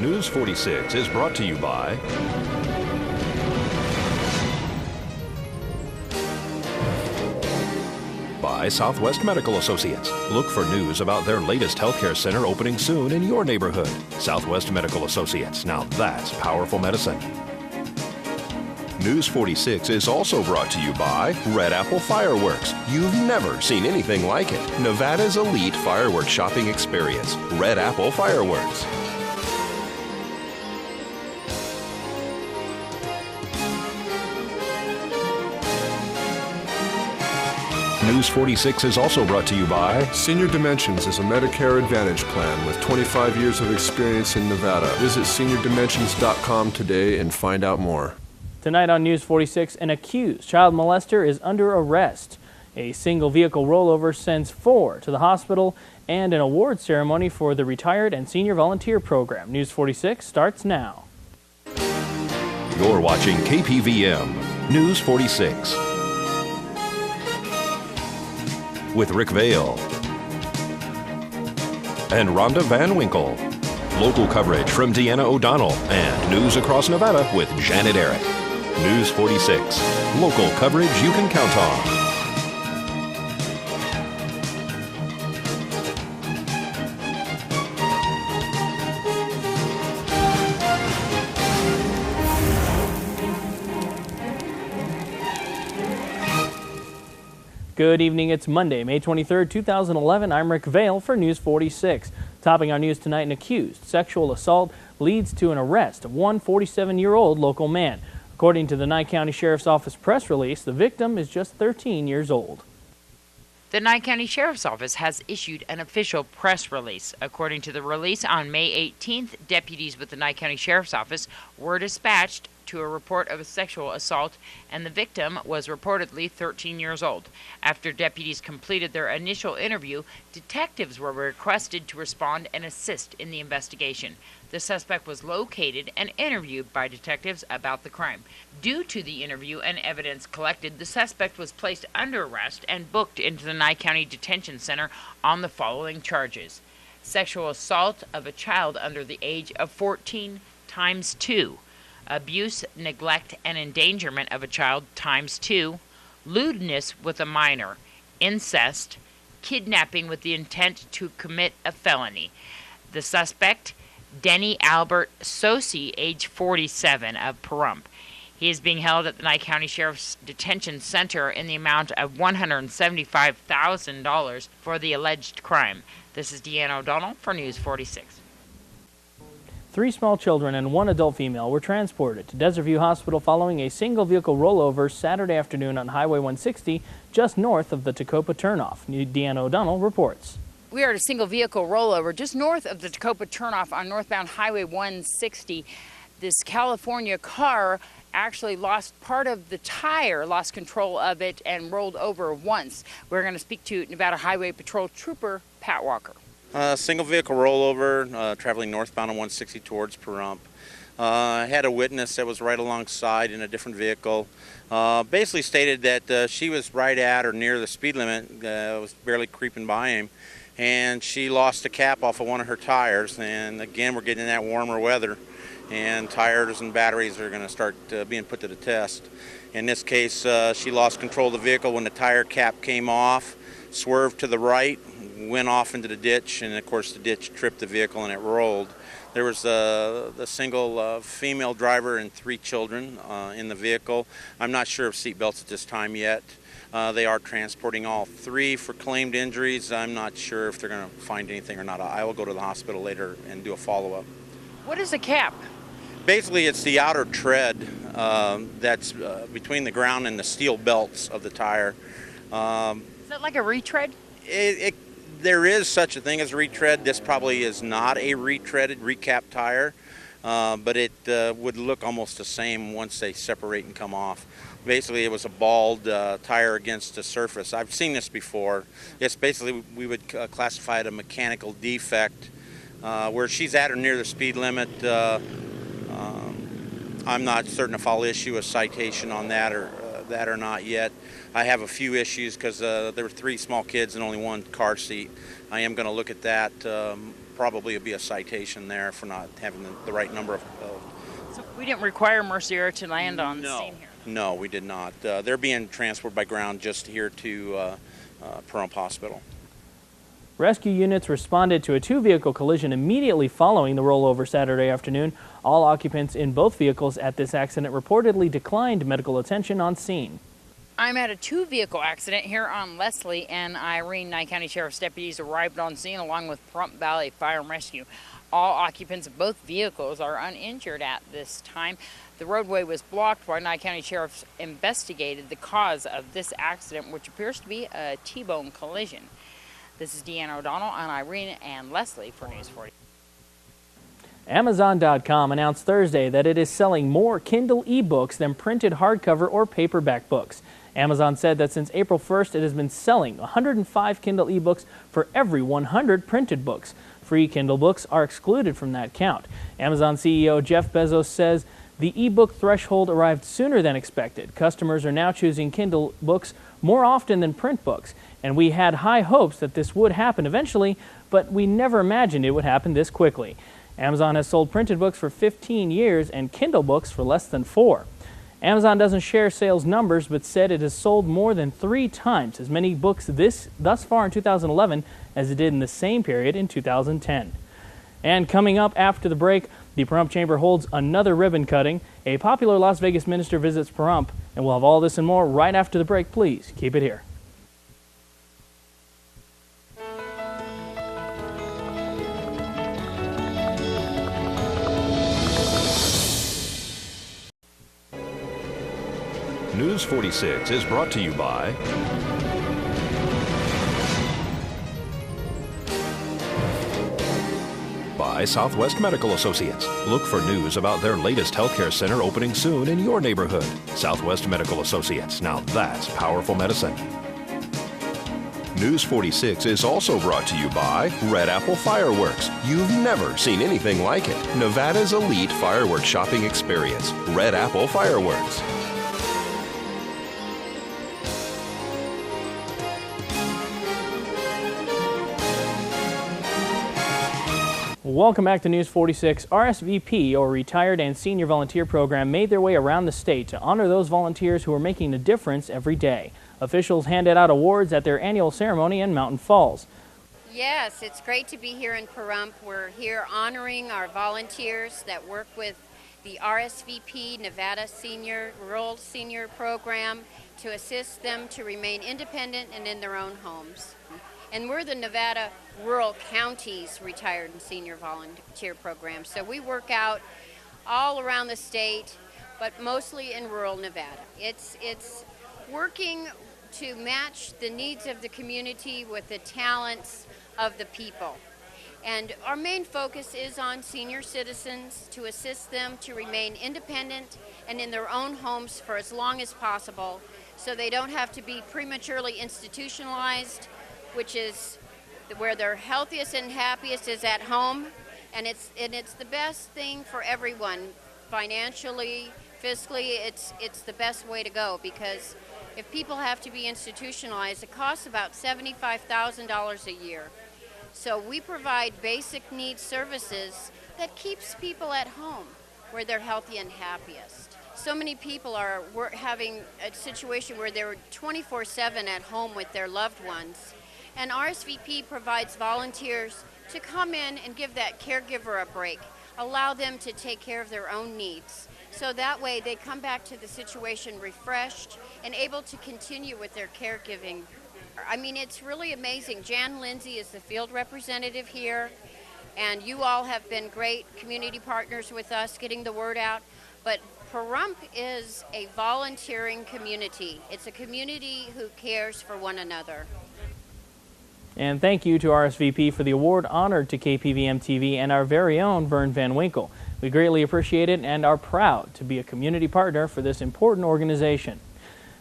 News 46 is brought to you by Southwest Medical Associates. Look for news about their latest healthcare center opening soon in your neighborhood. Southwest Medical Associates. Now that's powerful medicine. News 46 is also brought to you by Red Apple Fireworks. You've never seen anything like it. Nevada's elite fireworks shopping experience. Red Apple Fireworks. News 46 is also brought to you by Senior Dimensions is a Medicare Advantage plan with 25 years of experience in Nevada. Visit seniordimensions.com today and find out more. Tonight on News 46, an accused child molester is under arrest. A single vehicle rollover sends 4 to the hospital, and an award ceremony for the retired and senior volunteer program. News 46 starts now. You're watching KPVM News 46. With Rick Vale and Rhonda Van Winkle. Local coverage from Deanna O'Donnell and news across Nevada with Janet Eric. News 46. Local coverage you can count on. Good evening, it's Monday, May 23rd, 2011. I'm Rick Vale for News 46. Topping our news tonight, an accused sexual assault leads to an arrest of one 47-year-old local man. According to the Nye County Sheriff's Office press release, the victim is just 13 years old. The Nye County Sheriff's Office has issued an official press release. According to the release, on May 18th, deputies with the Nye County Sheriff's Office were dispatched to a report of a sexual assault, and the victim was reportedly 13 years old. After deputies completed their initial interview, detectives were requested to respond and assist in the investigation. The suspect was located and interviewed by detectives about the crime. Due to the interview and evidence collected, the suspect was placed under arrest and booked into the Nye County Detention Center on the following charges: sexual assault of a child under the age of 14 times 2, abuse, neglect, and endangerment of a child times 2, lewdness with a minor, incest, kidnapping with the intent to commit a felony. The suspect, Denny Albert Sosi, age 47, of Pahrump. He is being held at the Nye County Sheriff's Detention Center in the amount of $175,000 for the alleged crime. This is Deanna O'Donnell for News 46. 3 small children and 1 adult female were transported to Desert View Hospital following a single vehicle rollover Saturday afternoon on Highway 160 just north of the Tecopa turnoff. Deanna O'Donnell reports. We are at a single vehicle rollover just north of the Tecopa turnoff on northbound Highway 160. This California car actually lost part of the tire, lost control of it, and rolled over once. We're going to speak to Nevada Highway Patrol Trooper Pat Walker. Single vehicle rollover, traveling northbound on 160 towards Pahrump. I had a witness that was right alongside in a different vehicle. Basically stated that she was right at or near the speed limit, was barely creeping by him, and she lost the cap off of one of her tires. And again, we're getting in that warmer weather, and tires and batteries are going to start being put to the test. In this case, she lost control of the vehicle when the tire cap came off, swerved to the right, went off into the ditch, and of course the ditch tripped the vehicle and it rolled. There was the single female driver and 3 children in the vehicle. I'm not sure of seat belts at this time yet. They are transporting all 3 for claimed injuries. I'm not sure if they're going to find anything or not. I will go to the hospital later and do a follow-up. What is a cap? Basically, it's the outer tread that's between the ground and the steel belts of the tire. Is that like a retread? There is such a thing as a retread. This probably is not a retreaded, recap tire, but it would look almost the same once they separate and come off. Basically, it was a bald tire against the surface. I've seen this before. It's basically, we would classify it a mechanical defect. Where she's at or near the speed limit, I'm not certain if I'll issue a citation on that or not yet. I have a few issues because there were 3 small kids and only 1 car seat. I am going to look at that. probably be a citation there for not having the right number of. So we didn't require Mercier to land on the scene here? No, we did not. They're being transported by ground just here to Pahrump Hospital. Rescue units responded to a two-vehicle collision immediately following the rollover Saturday afternoon. All occupants in both vehicles at this accident reportedly declined medical attention on scene. I'm at a two-vehicle accident here on Leslie and Irene. Nye County Sheriff's deputies arrived on scene along with Pahrump Valley Fire and Rescue. All occupants of both vehicles are uninjured at this time. The roadway was blocked while Nye County Sheriffs investigated the cause of this accident, which appears to be a T-bone collision. This is Deanna O'Donnell on Irene and Leslie for News 40. Amazon.com announced Thursday that it is selling more Kindle ebooks than printed hardcover or paperback books. Amazon said that since April 1st, it has been selling 105 Kindle ebooks for every 100 printed books. Free Kindle books are excluded from that count. Amazon CEO Jeff Bezos says the ebook threshold arrived sooner than expected. Customers are now choosing Kindle books more often than print books, and we had high hopes that this would happen eventually, but we never imagined it would happen this quickly. Amazon has sold printed books for 15 years and Kindle books for less than 4. Amazon doesn't share sales numbers, but said it has sold more than 3 times as many books thus far in 2011 as it did in the same period in 2010. And coming up after the break, the Pahrump Chamber holds another ribbon cutting. A popular Las Vegas minister visits Pahrump, and we'll have all this and more right after the break. Please keep it here. News 46 is brought to you by Southwest Medical Associates. Look for news about their latest healthcare center opening soon in your neighborhood. Southwest Medical Associates. Now that's powerful medicine. News 46 is also brought to you by Red Apple Fireworks. You've never seen anything like it. Nevada's elite fireworks shopping experience. Red Apple Fireworks. Welcome back to News 46. RSVP, or Retired and Senior Volunteer Program, made their way around the state to honor those volunteers who are making a difference every day. Officials handed out awards at their annual ceremony in Mountain Falls. Yes, it's great to be here in Pahrump. We're here honoring our volunteers that work with the RSVP, Nevada Rural Senior Program, to assist them to remain independent and in their own homes. And we're the Nevada Rural Counties Retired and Senior Volunteer Program. So we work out all around the state, but mostly in rural Nevada. It's working to match the needs of the community with the talents of the people. And our main focus is on senior citizens, to assist them to remain independent and in their own homes for as long as possible, so they don't have to be prematurely institutionalized, which is where they're healthiest and happiest is at home, and it's the best thing for everyone. Financially, fiscally, it's the best way to go, because if people have to be institutionalized, it costs about $75,000 a year. So we provide basic needs services that keeps people at home where they're healthy and happiest. So many people are having a situation where they're 24/7 at home with their loved ones. And RSVP provides volunteers to come in and give that caregiver a break, allow them to take care of their own needs. So that way they come back to the situation refreshed and able to continue with their caregiving. I mean, it's really amazing. Jan Lindsay is the field representative here, and you all have been great community partners with us getting the word out. But Pahrump is a volunteering community. It's a community who cares for one another. And thank you to RSVP for the award honored to KPVM-TV and our very own Vern Van Winkle. We greatly appreciate it and are proud to be a community partner for this important organization.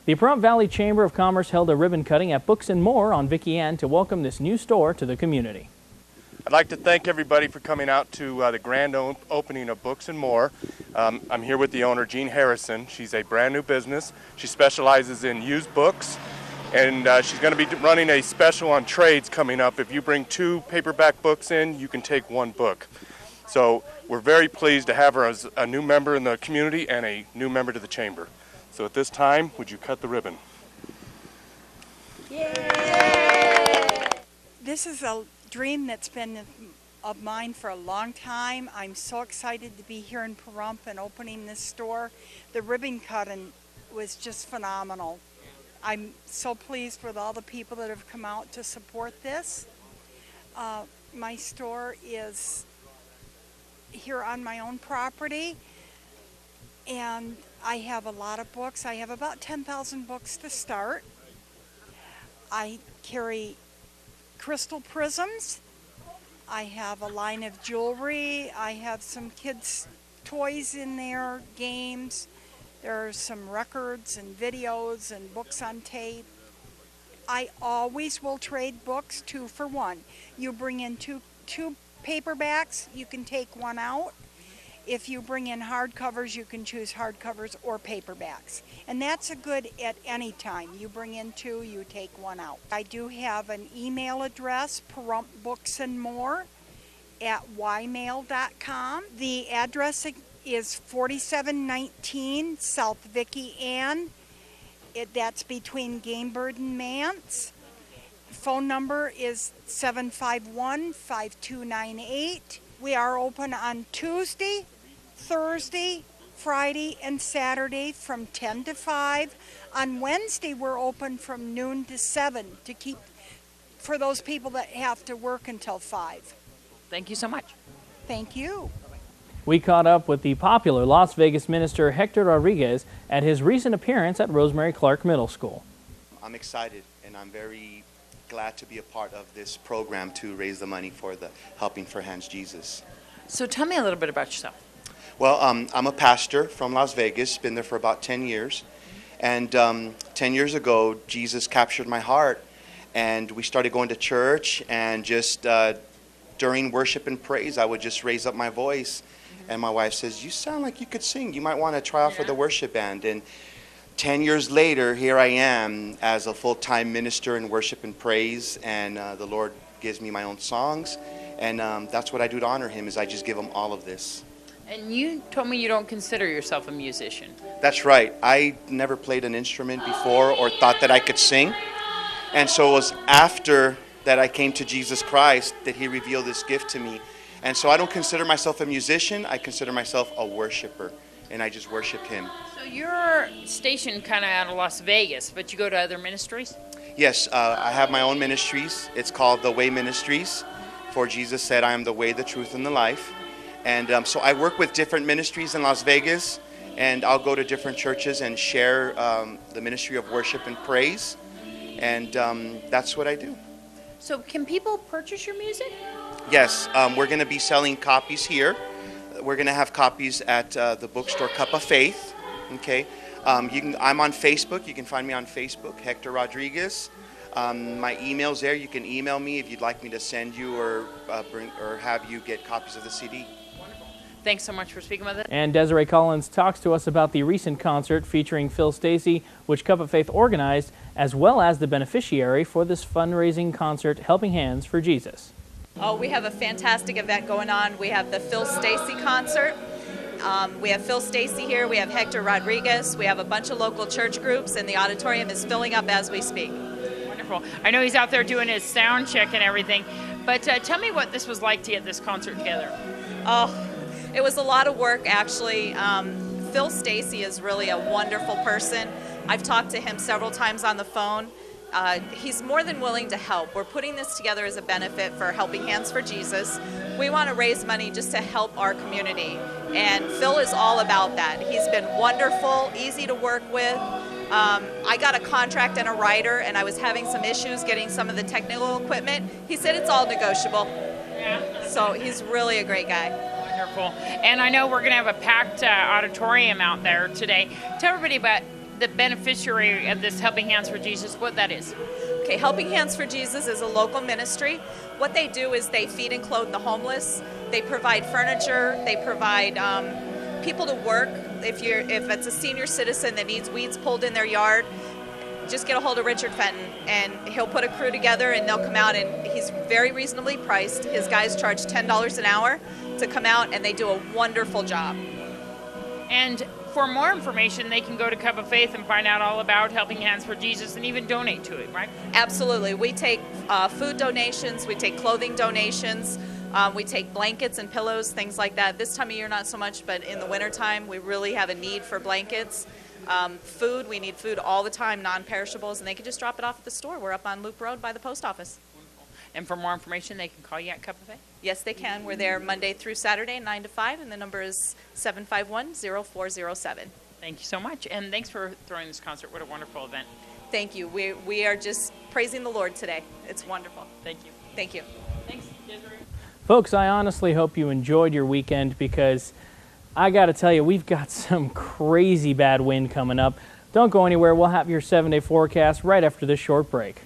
The Pahrump Valley Chamber of Commerce held a ribbon cutting at Books and More on Vicky Ann to welcome this new store to the community. I'd like to thank everybody for coming out to the grand opening of Books and More. I'm here with the owner, Jean Harrison. She's a brand new business. She specializes in used books, And she's going to be running a special on trades coming up. If you bring 2 paperback books in, you can take 1 book. So we're very pleased to have her as a new member in the community and a new member to the chamber. So at this time, would you cut the ribbon? Yay! This is a dream that's been of mine for a long time. I'm so excited to be here in Pahrump and opening this store. The ribbon cutting was just phenomenal. I'm so pleased with all the people that have come out to support this. My store is here on my own property, and I have a lot of books. I have about 10,000 books to start. I carry crystal prisms. I have a line of jewelry. I have some kids' toys in there, games. There are some records and videos and books on tape. I always will trade books 2 for 1. You bring in two paperbacks, you can take 1 out. If you bring in hardcovers, you can choose hardcovers or paperbacks. And that's a good at any time. You bring in 2, you take 1 out. I do have an email address, pahrump@ymail.com. The address is 4719 South Vicky Ann. That's between Gamebird and Mance. Phone number is 751-5298. We are open on Tuesday, Thursday, Friday, and Saturday from 10 to 5. On Wednesday, we're open from noon to 7 to keep for those people that have to work until 5. Thank you so much. Thank you. We caught up with the popular Las Vegas minister Hector Rodriguez at his recent appearance at Rosemary Clark Middle School. I'm excited, and I'm very glad to be a part of this program to raise the money for the Helping for Hands Jesus. So tell me a little bit about yourself. Well, I'm a pastor from Las Vegas, been there for about 10 years. And 10 years ago, Jesus captured my heart, and we started going to church, and just during worship and praise, I would just raise up my voice. And my wife says, "You sound like you could sing. You might want to try out for the worship band." And 10 years later, here I am as a full-time minister in worship and praise, and the Lord gives me my own songs, and that's what I do to honor Him, is I just give Him all of this. And you told me you don't consider yourself a musician. That's right. I never played an instrument before or thought that I could sing, and so it was after that I came to Jesus Christ that He revealed this gift to me. And so I don't consider myself a musician, I consider myself a worshiper, and I just worship Him. So you're stationed kind of out of Las Vegas, but you go to other ministries? Yes, I have my own ministries. It's called The Way Ministries, for Jesus said, "I am the way, the truth, and the life." And so I work with different ministries in Las Vegas, and I'll go to different churches and share the ministry of worship and praise, and that's what I do. So can people purchase your music? Yes, we're going to be selling copies here. We're going to have copies at the bookstore Cup of Faith. Okay, I'm on Facebook. You can find me on Facebook, Hector Rodriguez. My email's there. You can email me if you'd like me to send you or have you get copies of the CD. Wonderful. Thanks so much for speaking with us. And Desiree Collins talks to us about the recent concert featuring Phil Stacey, which Cup of Faith organized, as well as the beneficiary for this fundraising concert, Helping Hands for Jesus. Oh, we have a fantastic event going on. We have the Phil Stacey concert. We have Phil Stacey here. We have Hector Rodriguez. We have a bunch of local church groups, and the auditorium is filling up as we speak. Wonderful. I know he's out there doing his sound check and everything, but tell me what this was like to get this concert together. Oh, it was a lot of work, actually. Phil Stacey is really a wonderful person. I've talked to him several times on the phone. He's more than willing to help. We're putting this together as a benefit for Helping Hands for Jesus. We want to raise money just to help our community, and Phil is all about that. He's been wonderful, easy to work with. I got a contract and a writer, and I was having some issues getting some of the technical equipment. He said it's all negotiable. Yeah. So he's really a great guy. Wonderful. And I know we're going to have a packed auditorium out there today. Tell everybody about the beneficiary of this Helping Hands for Jesus, what that is. Okay, Helping Hands for Jesus is a local ministry. What they do is they feed and clothe the homeless. They provide furniture. They provide people to work. If it's a senior citizen that needs weeds pulled in their yard, just get a hold of Richard Fenton, and he'll put a crew together, and they'll come out, and he's very reasonably priced. His guys charge $10 an hour to come out, and they do a wonderful job. And for more information, they can go to Cup of Faith and find out all about Helping Hands for Jesus and even donate to it, right? Absolutely. We take food donations, we take clothing donations, we take blankets and pillows, things like that. This time of year, not so much, but in the wintertime, we really have a need for blankets. Food, we need food all the time, non-perishables, and they can just drop it off at the store. We're up on Loop Road by the post office. And for more information, they can call you at Cup of Faith? Yes, they can. We're there Monday through Saturday, 9 to 5, and the number is 751-0407. Thank you so much, and thanks for throwing this concert. What a wonderful event. Thank you. We are just praising the Lord today. It's wonderful. Thank you. Thank you. Thanks. Folks, I honestly hope you enjoyed your weekend, because I got to tell you, we've got some crazy bad wind coming up. Don't go anywhere. We'll have your 7-day forecast right after this short break.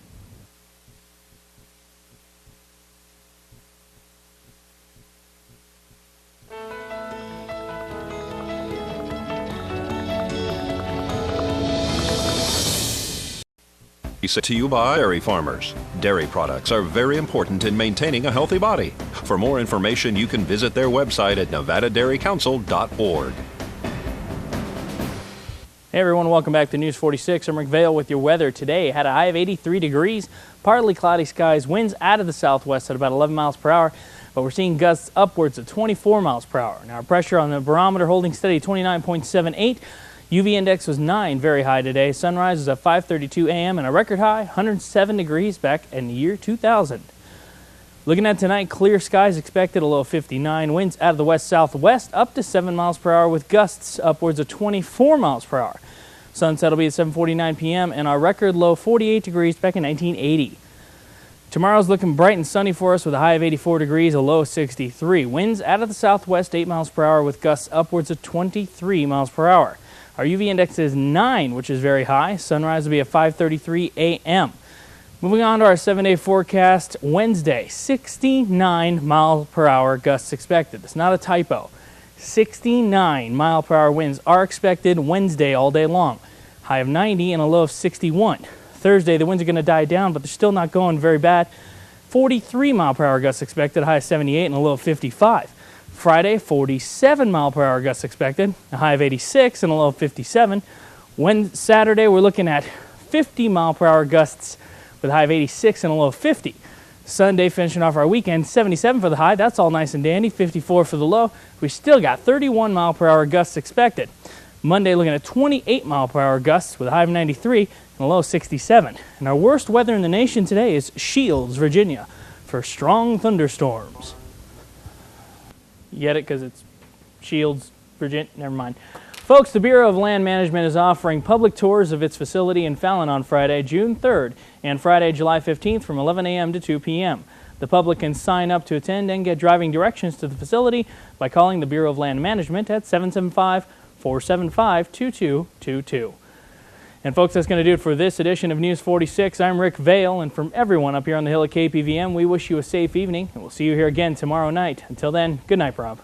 To you by dairy farmers. Dairy products are very important in maintaining a healthy body. For more information, you can visit their website at nevadadairycouncil.org. Hey everyone, welcome back to News 46. I'm Rick Vale with your weather today. Had a high of 83 degrees, partly cloudy skies, winds out of the southwest at about 11 miles per hour, but we're seeing gusts upwards of 24 miles per hour. Now our pressure on the barometer holding steady 29.78. UV index was 9, very high today. Sunrise was at 5:32 a.m. and a record high, 107 degrees back in the year 2000. Looking at tonight, clear skies expected, a low of 59. Winds out of the west-southwest up to 7 miles per hour with gusts upwards of 24 miles per hour. Sunset will be at 7:49 p.m. and our record low 48 degrees back in 1980. Tomorrow's looking bright and sunny for us with a high of 84 degrees, a low of 63. Winds out of the southwest 8 miles per hour with gusts upwards of 23 miles per hour. Our UV index is 9, which is very high. Sunrise will be at 5:33 a.m. Moving on to our 7-day forecast, Wednesday, 69 mile per hour gusts expected. It's not a typo. 69 mile per hour winds are expected Wednesday all day long. High of 90 and a low of 61. Thursday, the winds are going to die down, but they're still not going very bad. 43 mile per hour gusts expected, high of 78 and a low of 55. Friday, 47 mile per hour gusts expected, a high of 86 and a low of 57. Saturday, we're looking at 50 mile per hour gusts with a high of 86 and a low of 50. Sunday, finishing off our weekend, 77 for the high. That's all nice and dandy. 54 for the low. We still got 31 mile per hour gusts expected. Monday, looking at 28 mile per hour gusts with a high of 93 and a low of 67. And our worst weather in the nation today is Shields, Virginia, for strong thunderstorms. You get it? Because it's Shields, Virginia. Never mind. Folks, the Bureau of Land Management is offering public tours of its facility in Fallon on Friday, June 3rd, and Friday, July 15th from 11 a.m. to 2 p.m. The public can sign up to attend and get driving directions to the facility by calling the Bureau of Land Management at 775-475-2222. And folks, that's going to do it for this edition of News 46. I'm Rick Vale, and from everyone up here on the hill at KPVM, we wish you a safe evening, and we'll see you here again tomorrow night. Until then, good night, Rob.